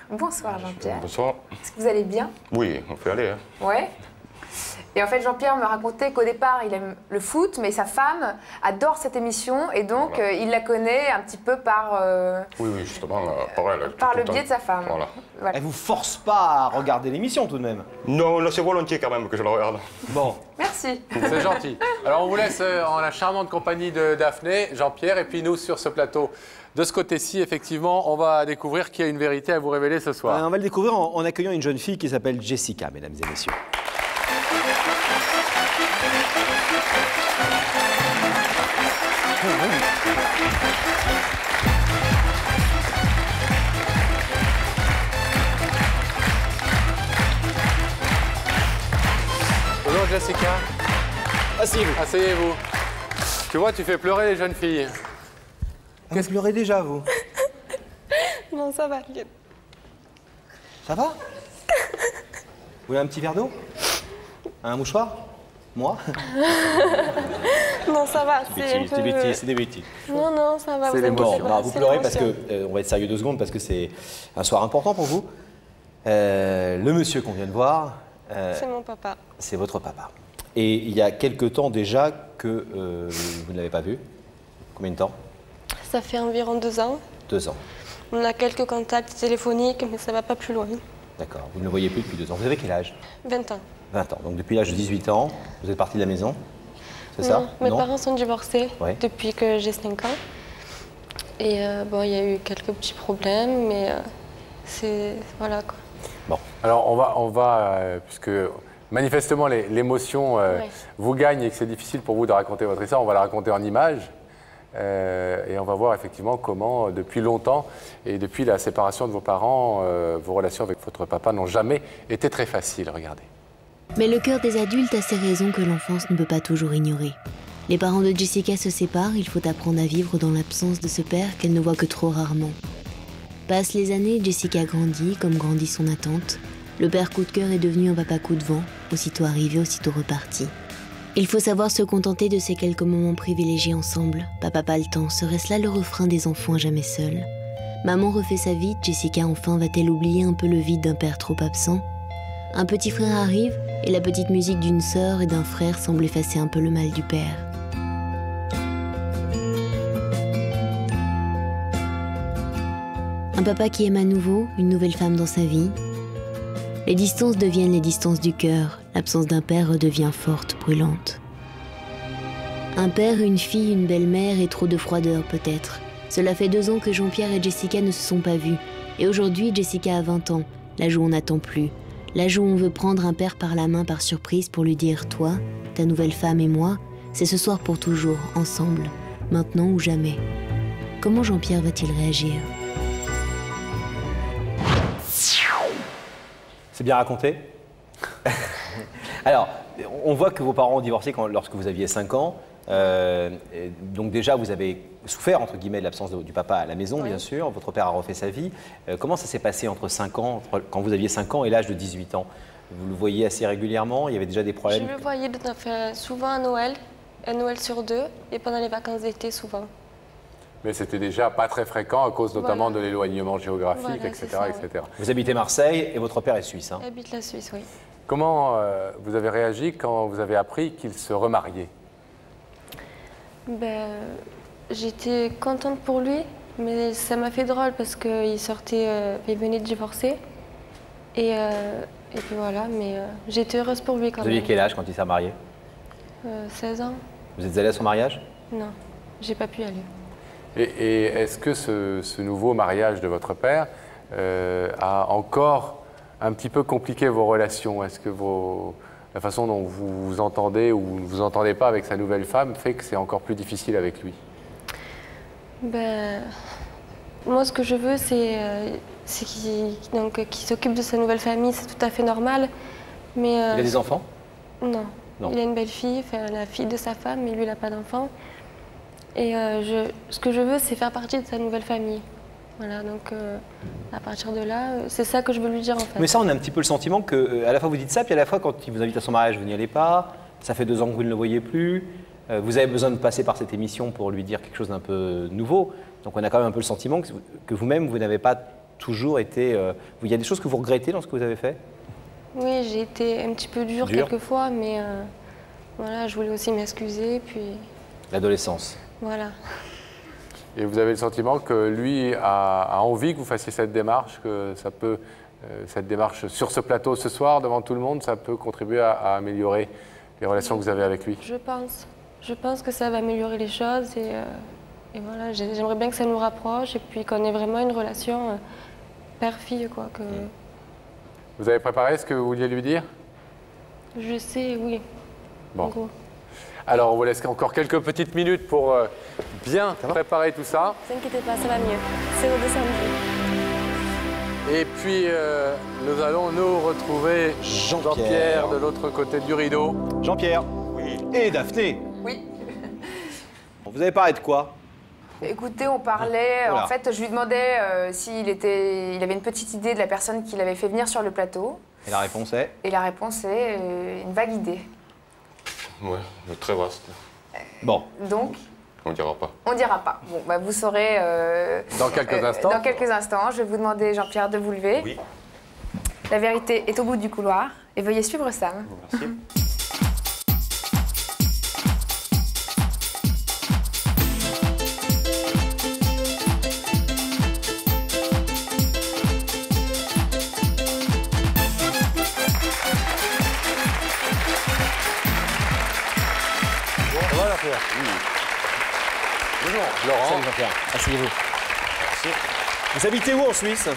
Bonsoir Jean-Pierre. Bonsoir. Est-ce que vous allez bien? Oui, on peut aller. Hein. Ouais. Et en fait, Jean-Pierre me racontait qu'au départ, il aime le foot, mais sa femme adore cette émission et donc Voilà. il la connaît un petit peu par, Oui, justement, par elle. par tout le temps. biais de sa femme. Voilà. Voilà. Elle vous force pas à regarder l'émission tout de même. Non, là, c'est volontiers quand même que je le regarde. Bon. Merci. C'est gentil. Alors on vous laisse en la charmante compagnie de Daphné, Jean-Pierre, et puis nous sur ce plateau. De ce côté-ci, effectivement, on va découvrir qui a une vérité à vous révéler ce soir. On va le découvrir en accueillant une jeune fille qui s'appelle Jessica, mesdames et messieurs. Bonjour Jessica, Asseyez-vous. asseyez-vous. Tu vois, tu fais pleurer les jeunes filles. Vous pleurez déjà, vous? Non, ça va. Ça va? Vous voulez un petit verre d'eau? Un mouchoir? Moi? Non, ça va. C'est un peu... c'est des bêtises. Non, non, ça va. C'est vous l'émotion. inquiétez Bon, pas, bah, vous c'est pleurez parce l'émotion. que, on va être sérieux 2 secondes, parce que c'est un soir important pour vous. Le monsieur qu'on vient de voir, C'est mon papa. c'est votre papa. Et il y a quelque temps déjà que vous ne l'avez pas vu. Combien de temps? Ça fait environ 2 ans. 2 ans. On a quelques contacts téléphoniques, mais ça va pas plus loin. D'accord. Vous ne le voyez plus depuis 2 ans. Vous avez quel âge? 20 ans. 20 ans. Donc depuis l'âge de 18 ans, vous êtes parti de la maison. C'est ça? Non, mes parents sont divorcés Ouais. depuis que j'ai 5 ans. Et bon, il y a eu quelques petits problèmes, mais c'est... Voilà, quoi. Bon. Alors on va puisque manifestement l'émotion Ouais. vous gagne et que c'est difficile pour vous de raconter votre histoire, on va la raconter en images. Et on va voir effectivement comment, depuis longtemps, et depuis la séparation de vos parents, vos relations avec votre papa n'ont jamais été très faciles. Regardez. Mais le cœur des adultes a ses raisons que l'enfance ne peut pas toujours ignorer. Les parents de Jessica se séparent, il faut apprendre à vivre dans l'absence de ce père qu'elle ne voit que trop rarement. Passent les années, Jessica grandit, comme grandit son attente. Le père coup de cœur est devenu un papa coup de vent, aussitôt arrivé, aussitôt reparti. Il faut savoir se contenter de ces quelques moments privilégiés ensemble. Papa pas le temps, serait-ce là le refrain des enfants à jamais seuls? Maman refait sa vie, Jessica enfin va-t-elle oublier un peu le vide d'un père trop absent? Un petit frère arrive, et la petite musique d'une sœur et d'un frère semble effacer un peu le mal du père. Un papa qui aime à nouveau, une nouvelle femme dans sa vie. Les distances deviennent les distances du cœur, l'absence d'un père redevient forte, brûlante. Un père, une fille, une belle-mère et trop de froideur peut-être. Cela fait 2 ans que Jean-Pierre et Jessica ne se sont pas vus. Et aujourd'hui, Jessica a 20 ans, l'âge où on n'attend plus. L'âge où on veut prendre un père par la main par surprise pour lui dire « Toi, ta nouvelle femme et moi, c'est ce soir pour toujours, ensemble, maintenant ou jamais ». Comment Jean-Pierre va-t-il réagir ? C'est bien raconté. Alors, on voit que vos parents ont divorcé lorsque vous aviez 5 ans. Donc déjà, vous avez souffert, entre guillemets, de l'absence du papa à la maison, bien sûr. Votre père a refait sa vie. Comment ça s'est passé entre 5 ans, quand vous aviez 5 ans et l'âge de 18 ans? Vous le voyez assez régulièrement? Il y avait déjà des Je problèmes? le voyais souvent à Noël, un Noël sur 2, et pendant les vacances d'été souvent. Mais c'était déjà pas très fréquent à cause notamment Voilà. de l'éloignement géographique, Voilà, etc., c'est ça, etc. Vous habitez Marseille et votre père est suisse. Hein? J'habite la Suisse, oui. Comment vous avez réagi quand vous avez appris qu'il se remariait? Ben, j'étais contente pour lui, mais ça m'a fait drôle parce qu'il sortait, il venait de divorcer. Et puis voilà, mais j'étais heureuse pour lui quand Vous aviez même. quel âge quand il s'est marié? 16 ans? Vous êtes allé à son mariage? Non, j'ai pas pu y aller. Et est-ce que ce nouveau mariage de votre père a encore un petit peu compliqué vos relations? Est-ce que la façon dont vous vous entendez ou ne vous entendez pas avec sa nouvelle femme fait que c'est encore plus difficile avec lui? Ben, moi, ce que je veux, c'est qu'il s'occupe de sa nouvelle famille, c'est tout à fait normal. Mais, Il a des enfants? Non. Non. Il a une belle fille, la fille de sa femme, mais lui, il n'a pas d'enfant. Et ce que je veux, c'est faire partie de sa nouvelle famille. Voilà, donc à partir de là, c'est ça que je veux lui dire en fait. Mais ça, on a un petit peu le sentiment que, à la fois vous dites ça, puis à la fois quand il vous invite à son mariage, vous n'y allez pas. Ça fait 2 ans que vous ne le voyez plus. Vous avez besoin de passer par cette émission pour lui dire quelque chose d'un peu nouveau. Donc on a quand même un peu le sentiment que vous-même, vous n'avez pas toujours été... il y a des choses que vous regrettez dans ce que vous avez fait? Oui, j'ai été un petit peu dure quelquefois, mais voilà, je voulais aussi m'excuser, puis L'adolescence. voilà. Et vous avez le sentiment que lui a envie que vous fassiez cette démarche, que ça peut, cette démarche sur ce plateau ce soir, devant tout le monde, ça peut contribuer à améliorer les relations que vous avez avec lui? Je pense que ça va améliorer les choses et voilà, j'aimerais bien que ça nous rapproche et puis qu'on ait vraiment une relation père-fille, quoi. Que... Vous avez préparé ce que vous vouliez lui dire? Je sais, oui. Bon. En gros. Alors, on vous laisse encore quelques petites minutes pour bien préparer tout ça. Ne vous inquiétez pas, ça va mieux. C'est redescendu. Et puis, nous allons nous retrouver Jean-Pierre de l'autre côté du rideau. Jean-Pierre. Oui. Et Daphné. Oui. Vous avez parlé de quoi? Écoutez, on parlait, Voilà. en fait, je lui demandais s'il avait une petite idée de la personne qui l'avait fait venir sur le plateau. Et la réponse est? Et la réponse est une vague idée. Ouais, très vaste. Bon. Donc, On dira pas. on dira pas. Bon, bah, vous saurez... Dans quelques instants. Dans quelques instants, je vais vous demander, Jean-Pierre, de vous lever. Oui. La vérité est au bout du couloir et veuillez suivre Sam. Merci. Ça va, Jean-Pierre? Bonjour. Laurent. Salut Jean-Pierre. Asseyez-vous. Merci. Vous habitez où en Suisse?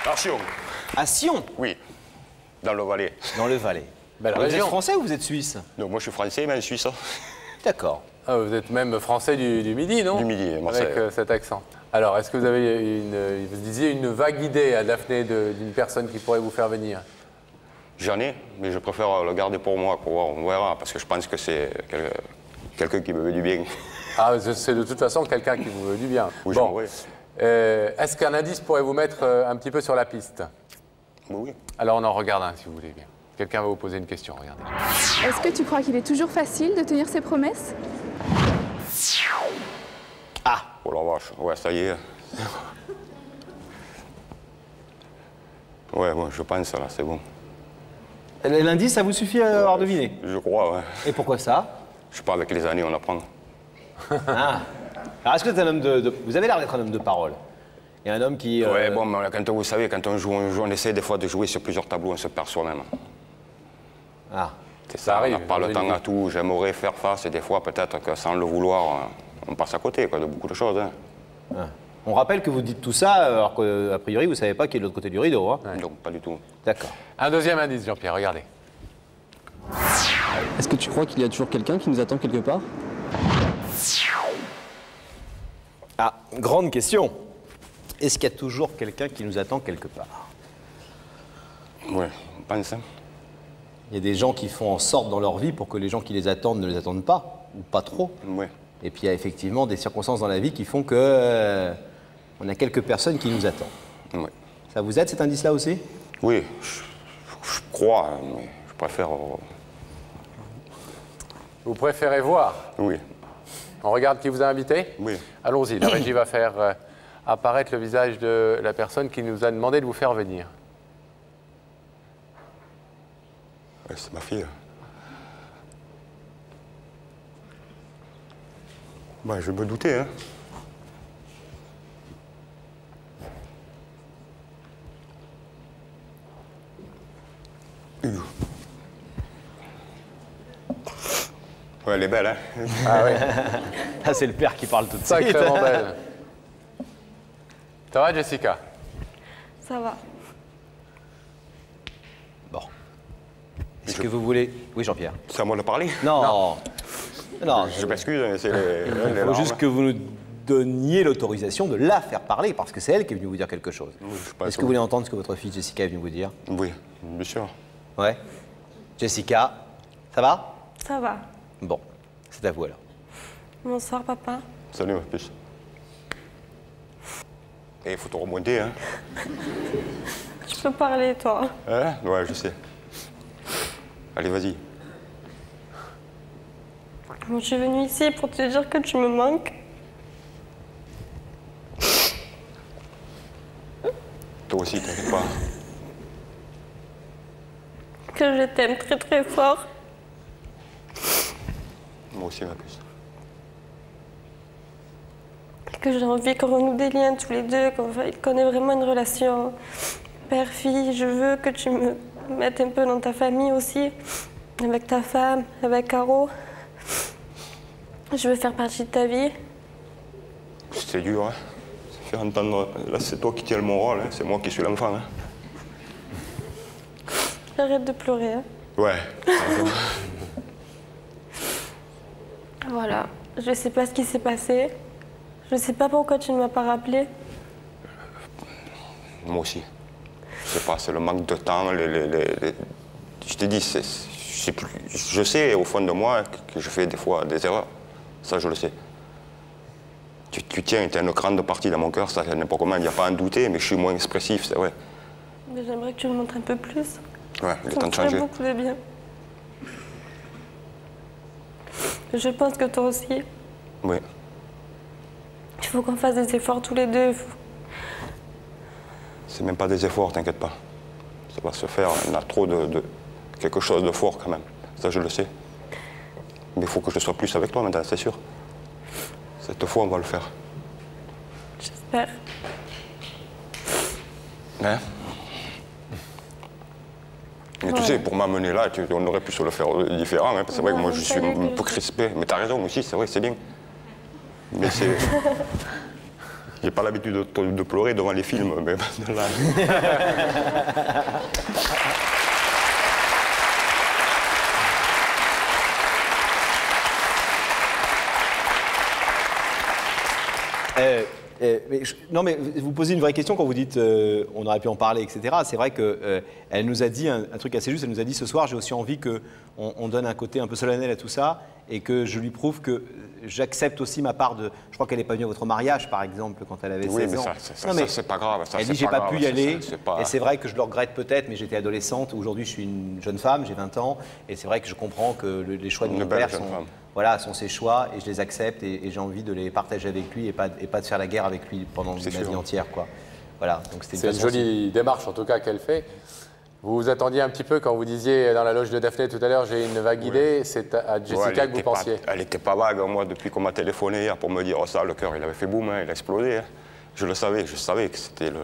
Attention. À Sion, Oui. Dans le Valais. dans le Valais. Belle Vous êtes région. français ou vous êtes suisse? Donc moi je suis français, mais suisse. D'accord. Ah, vous êtes même français du Midi, non? Du Midi, Marseille. Avec cet accent. Alors, est-ce que vous avez vous disiez une vague idée à Daphné d'une personne qui pourrait vous faire venir? J'en ai, mais je préfère le garder pour moi, pour voir, on verra, parce que je pense que c'est quelqu'un qui me veut du bien. Ah, c'est de toute façon quelqu'un qui vous veut du bien. Oui, Bon. oui. Est-ce qu'un indice pourrait vous mettre un petit peu sur la piste? Oui. Alors, on en regarde un, si vous voulez bien. Quelqu'un va vous poser une question, regardez. Est-ce que tu crois qu'il est toujours facile de tenir ses promesses? Oh la vache, ouais, ça y est. Ouais, bon, je pense, là, c'est bon. L'indice, ça vous suffit à avoir deviné? Je crois, ouais. Et pourquoi ça? Je sais pas, avec les années, on apprend. Ah. Alors, est-ce que vous êtes un homme Vous avez l'air d'être un homme de parole. Et un homme qui... Ouais, bon, mais quand vous savez, quand on joue, on essaie des fois de jouer sur plusieurs tableaux, on se perd soi-même. Ah. C'est Ça ça, arrive, on n'a pas le je temps l'ai à dit. tout. J'aimerais faire face, et des fois, peut-être que sans le vouloir, on passe à côté quoi, de beaucoup de choses. Hein. Ah. On rappelle que vous dites tout ça, alors qu'a priori, vous ne savez pas qui est de l'autre côté du rideau. Hein. Donc, pas du tout. D'accord. Un deuxième indice, Jean-Pierre, regardez. Est-ce que tu crois qu'il y a toujours quelqu'un qui nous attend quelque part? Ah, grande question. Est-ce qu'il y a toujours quelqu'un qui nous attend quelque part? Ouais, on pense. Hein. Il y a des gens qui font en sorte dans leur vie pour que les gens qui les attendent ne les attendent pas, ou pas trop. Ouais. Et puis il y a effectivement des circonstances dans la vie qui font que on a quelques personnes qui nous attendent. Ouais. Ça vous aide cet indice-là aussi? Oui, je crois, hein, mais je préfère. Vous préférez voir? Oui, On regarde qui vous a invité? oui. Allons-y, la régie va faire apparaître le visage de la personne qui nous a demandé de vous faire venir. Ouais, c'est ma fille. Bah, je me doutais, hein. Ouais, elle est belle, hein. Ah oui, Ah, c'est le père qui parle tout de suite. sacrément belle. Ça va, Jessica? Ça va. Bon. Est-ce que vous voulez... Oui, Jean-Pierre. C'est à moi de parler. Non. Non. Je m'excuse, mais c'est les Il faut larmes. juste que vous nous donniez l'autorisation de la faire parler, parce que c'est elle qui est venue vous dire quelque chose. je pense Est-ce que vous voulez entendre ce que votre fille Jessica est venue vous dire? Oui, bien sûr. Ouais. Jessica, ça va? Ça va. Bon, c'est à vous alors. Bonsoir, papa. Salut, ma puce. Et il faut te remonter, hein. Tu peux parler, toi. Hein? Ouais, je sais. Allez, vas-y. Je suis venue ici pour te dire que tu me manques. aussi, t'inquiète pas. Que je t'aime très très fort. Moi aussi, ma puce. Que j'ai envie qu'on renoue des liens tous les deux, qu'on ait vraiment une relation père-fille. Je veux que tu me mettes un peu dans ta famille aussi, avec ta femme, avec Caro. Je veux faire partie de ta vie. C'est dur, hein. Faire entendre, là c'est toi qui tiens le mon rôle, hein. C'est moi qui suis l'enfant. Hein. Arrête de pleurer. Hein. Ouais. Voilà, je sais pas ce qui s'est passé. Je sais pas pourquoi tu ne m'as pas rappelé. Moi aussi. Je sais pas, c'est le manque de temps. Je t'ai dit, je sais au fond de moi que je fais des fois des erreurs. Ça, je le sais. Tu tiens, tu as une grande partie dans mon cœur, ça, n'importe comment, il n'y a pas à en douter, mais je suis moins expressif, c'est vrai. Mais j'aimerais que tu me montres un peu plus. Ouais, il est temps de Ça changer. me ferait beaucoup de bien. Je pense que toi aussi. Oui. Il faut qu'on fasse des efforts tous les deux. C'est même pas des efforts, t'inquiète pas. Ça va se faire, on a trop de quelque chose de fort quand même. Ça, je le sais. Mais il faut que je sois plus avec toi maintenant, c'est sûr. Cette fois, on va le faire. J'espère. Hein? Mais tu sais, pour m'amener là, on aurait pu se le faire différent. Hein, c'est vrai que moi, je suis un peu crispé. Mais t'as raison aussi, c'est vrai, c'est bien. Mais c'est... J'ai pas l'habitude de pleurer devant les films, mais là... Non, mais vous posez une vraie question quand vous dites on aurait pu en parler, etc. C'est vrai qu'elle nous a dit un truc assez juste. Elle nous a dit ce soir, j'ai aussi envie qu'on donne un côté un peu solennel à tout ça et que je lui prouve que j'accepte aussi ma part de. Je crois qu'elle n'est pas venue à votre mariage, par exemple, quand elle avait 16 ans. Oui, mais ça, c'est pas grave. Ça, elle dit j'ai pas pu y aller. Pas... Et c'est vrai que je le regrette peut-être, mais j'étais adolescente. Aujourd'hui, je suis une jeune femme, j'ai 20 ans. Et c'est vrai que je comprends que les choix de mon père sont ses choix et je les accepte et j'ai envie de les partager avec lui et pas de faire la guerre avec lui pendant ma vie entière, quoi. Voilà, donc c'est une jolie démarche en tout cas qu'elle fait. Vous vous attendiez un petit peu quand vous disiez dans la loge de Daphné tout à l'heure, j'ai une vague idée, c'est à Jessica que vous pensiez. Elle n'était pas vague, moi, depuis qu'on m'a téléphoné hier pour me dire ça, le cœur, il avait fait boum, hein, il a explosé. Hein. Je le savais, je savais que c'était le...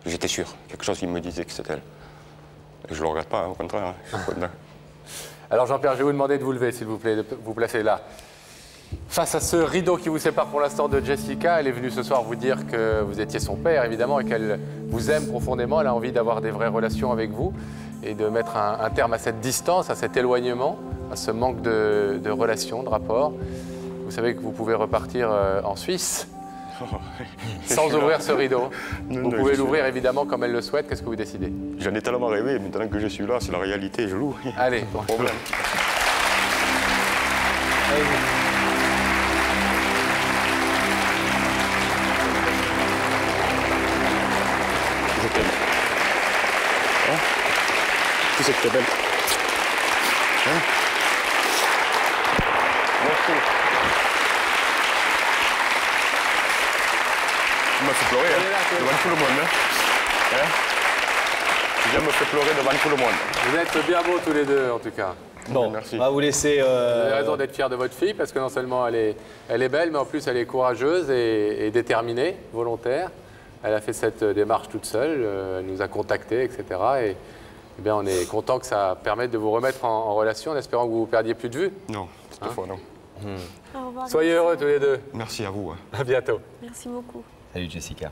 J'étais sûr, quelque chose qui me disait que c'était elle. Et je ne le regrette pas, hein, au contraire. Hein. Alors Jean-Pierre, je vais vous demander de vous lever, s'il vous plaît, de vous placer là. Face à ce rideau qui vous sépare pour l'instant de Jessica, elle est venue ce soir vous dire que vous étiez son père, évidemment, et qu'elle vous aime profondément. Elle a envie d'avoir des vraies relations avec vous et de mettre un terme à cette distance, à cet éloignement, à ce manque de relations, de rapports. Vous savez que vous pouvez repartir en Suisse sans ouvrir ce rideau. Vous pouvez l'ouvrir, évidemment, comme elle le souhaite. Qu'est-ce que vous décidez? J'en ai tellement rêvé, maintenant que je suis là, c'est la réalité, je loue. Allez, pas de problème. Je t'aime. Hein? Tu sais que t'es belle. Hein? Merci. Tu m'as fait pleurer, hein, devant tout le monde. Hein? Tu viens me faire pleurer devant tout le monde. Vous êtes bien beaux tous les deux, en tout cas. Bon, merci. On va vous laisser... Vous avez raison d'être fier de votre fille, parce que non seulement elle est belle, mais en plus elle est courageuse et déterminée, volontaire. Elle a fait cette démarche toute seule, elle nous a contactés, etc. Et eh bien, on est content que ça permette de vous remettre en relation, en espérant que vous ne perdiez plus de vue. Non, cette fois, non. Au revoir. Soyez heureux tous les deux. Merci à vous. Hein. À bientôt. Merci beaucoup. Salut Jessica.